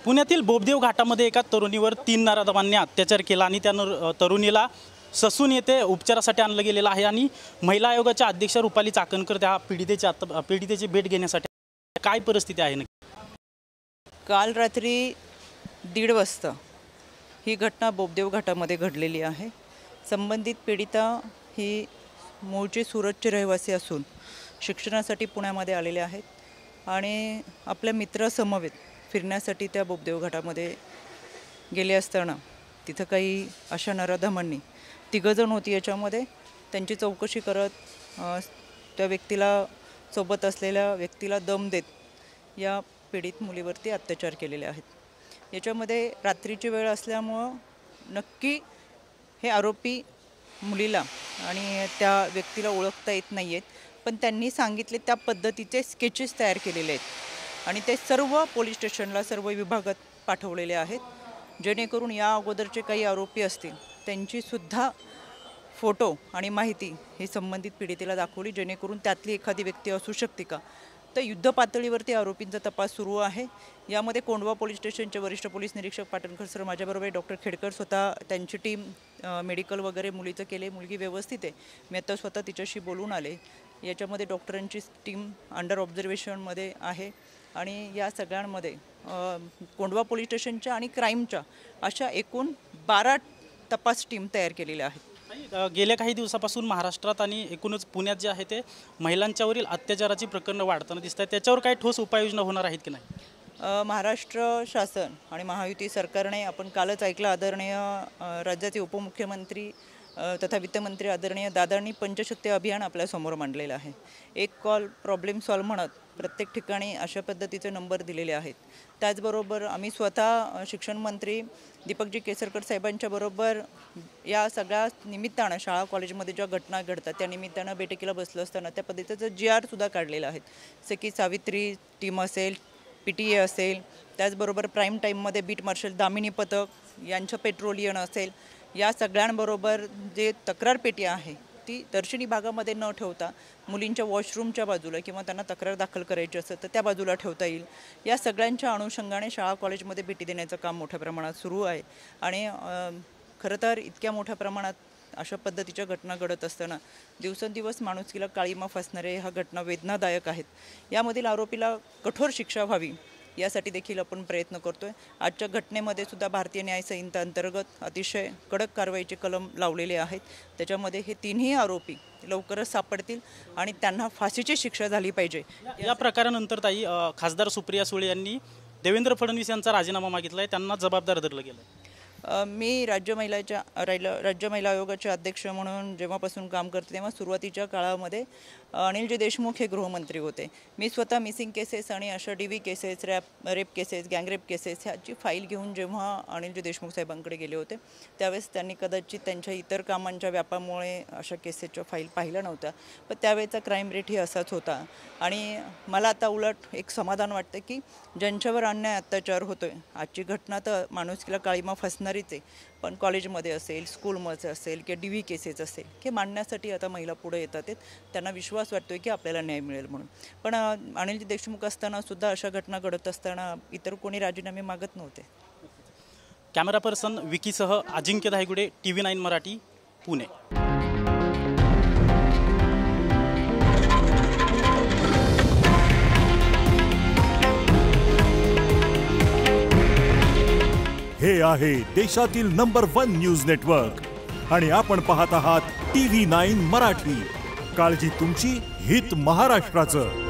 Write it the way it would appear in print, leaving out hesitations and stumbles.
पुण्यातील बोबदेव घाटामध्ये एका तरुणीवर 3 नराधमांनी अत्याचार केला आणि त्या तरुणीला ससून येथे उपचारासाठी आणलं गेलेलं आहे आणि महिला आयोगाच्या अध्यक्ष रुपाली चाकणकर त्या पीडितेची भेट घेण्यासाठी काय परिस्थिती आहे नक्की? काल रात्री 1:30 वाजता ही घटना बोबदेव घाटामध्ये घडलेली आहे। संबंधित पीडिता ही मूळची सुरतची रहिवासी असून शिक्षणासाठी पुण्यामध्ये आलेले आहेत आणि आपल्या मित्रासमवेत फिरण्यासाठी त्या बोबदेव घाटामध्ये गेले असताना तिथं काही अशा नराधमांनी 3 जण होती याच्यामध्ये त्यांची चौकशी करत त्या व्यक्तीला सोबत असलेल्या व्यक्तीला दम देत या पीडित मुलीवरती अत्याचार केलेले आहेत। याच्यामध्ये रात्रीची वेळ असल्यामुळं नक्की हे आरोपी मुलीला आणि त्या व्यक्तीला ओळखता येत नाही आहेत, पण त्यांनी सांगितले त्या पद्धतीचे स्केचेस तयार केलेले आहेत आणि ते सर्व पोलीस स्टेशनला सर्व विभागात पाठवलेले आहेत, जेणेकरून या अगोदरचे काही आरोपी असतील त्यांचीसुद्धा फोटो आणि माहिती ही संबंधित पीडितेला दाखवली, जेणेकरून त्यातली एखादी व्यक्ती असू शकते का। तर युद्ध पातळीवरती आरोपींचा तपास सुरू आहे। यामध्ये कोंढवा पोलीस स्टेशनचे वरिष्ठ पोलीस निरीक्षक पाटणकर सर माझ्याबरोबर, डॉक्टर खेडकर स्वतः त्यांची टीम मेडिकल वगैरे मुलीचं केले, मुलगी व्यवस्थित आहे, मी आता स्वतः तिच्याशी बोलून आले। याच्यामध्ये डॉक्टरांची टीम अंडर ऑब्झर्वेशनमध्ये आहे आणि या सगळ्यांमध्ये कोंढवा पोलीस स्टेशनच्या आणि क्राईमच्या अशा एकूण 12 तपास टीम तयार केलेल्या आहेत। गेल्या काही दिवसापासून महाराष्ट्रात आणि एकूणच पुण्यात जे आहे ते महिलांच्यावरील अत्याचाराची प्रकरणं वाढताना दिसत आहेत, त्याच्यावर काही ठोस उपाययोजना होणार आहेत की नाही? महाराष्ट्र शासन आणि महायुती सरकारने आपण कालच ऐकलं, आदरणीय राज्याचे उपमुख्यमंत्री तथा वित्तमंत्री आदरणीय दादांनी पंचशक्ती अभियान आपल्यासमोर मांडलेलं आहे। एक कॉल प्रॉब्लेम सॉल्व म्हणत प्रत्येक ठिकाणी अशा पद्धतीचे नंबर दिलेले आहेत। त्याचबरोबर आम्ही स्वतः शिक्षण मंत्री दीपकजी केसरकर साहेबांच्या बरोबर या सगळ्या निमित्तानं शाळा कॉलेजमध्ये ज्या घटना घडतात त्या निमित्तानं बैठकीला बसलो असताना त्या पद्धतीचं GR सुद्धा काढलेलं आहे, जसे की सावित्री टीम असेल, PTA असेल, त्याचबरोबर प्राईम टाईममध्ये बीट मार्शल दामिनी पथक यांचं पेट्रोलियन असेल, या सगळ्यांबरोबर जे तक्रार पेटी आहे ती दर्शनी भागामध्ये न ठेवता मुलींच्या वॉशरूमच्या बाजूला किंवा त्यांना तक्रार दाखल करायची असेल तर त्या बाजूला ठेवता येईल। या सगळ्यांच्या अनुषंगाने शाळा कॉलेजमध्ये भेटी देण्याचं काम मोठ्या प्रमाणात सुरू आहे आणि खरं तर इतक्या मोठ्या प्रमाणात अशा पद्धतीच्या घटना घडत असताना दिवसेंदिवस माणुसकीला काळीमा फासणारे ह्या घटना वेदनादायक आहेत। यामधील आरोपीला कठोर शिक्षा व्हावी यासाठी देखील आपण प्रयत्न करतोय। आजच्या घटनेमध्ये सुद्धा भारतीय न्याय संहिता अंतर्गत अतिशय कडक कारवाईचे कलम लावलेले आहेत। त्याच्यामध्ये हे 3ही आरोपी लवकरच सापडतील आणि त्यांना फाशीची शिक्षा झाली पाहिजे। या प्रकारानंतर ताई खासदार सुप्रिया सुळे यांनी देवेंद्र फडणवीस यांचा राजीनामा मागितला आहे, त्यांना जबाबदार धरलं गेलं। मी राज्य महिला आयोगाचे अध्यक्ष म्हणून जेव्हापासून काम करते तेव्हा सुरुवातीच्या काळामध्ये अनिलजी देशमुख हे गृहमंत्री होते। मी स्वतः मिसिंग केसेस आणि अशा DV cases, rape cases, gang rape cases ह्याची फाईल घेऊन जेव्हा अनिलजी देशमुख साहेबांकडे गेले होते त्यावेळेस त्यांनी कदाचित त्यांच्या इतर कामांच्या व्यापामुळे अशा केसेसच्या फाईल पाहिल्या नव्हत्या, पण त्यावेळेचा क्राईम रेट ही असाच होता आणि मला आता उलट एक समाधान वाटतं की ज्यांच्यावर अन्याय अत्याचार होतोय, आजची घटना तर माणुसकीला काळीमा फसणारीच आहे, पण कॉलेजमध्ये असेल, स्कूलमध्ये असेल किंवा DV केसेस असेल हे मांडण्यासाठी आता महिला पुढे येतात, त्यांना विश्वास वाटतोय की आपल्याला न्याय मिळेल म्हणून। पण अनिलजी देशमुख असताना सुद्धा अशा घटना घडत असताना इतर कोणी राजीनामे मागत नव्हते। कॅमेरा पर्सन विकीसह अजिंक्य धायगुडे, TV9 मराठी, पुणे। हे आहे देशातील नंबर 1 न्यूज नेटवर्क आणि आपण पाहत आहात TV9 मराठी। काळजी तुमची, हित महाराष्ट्राचं।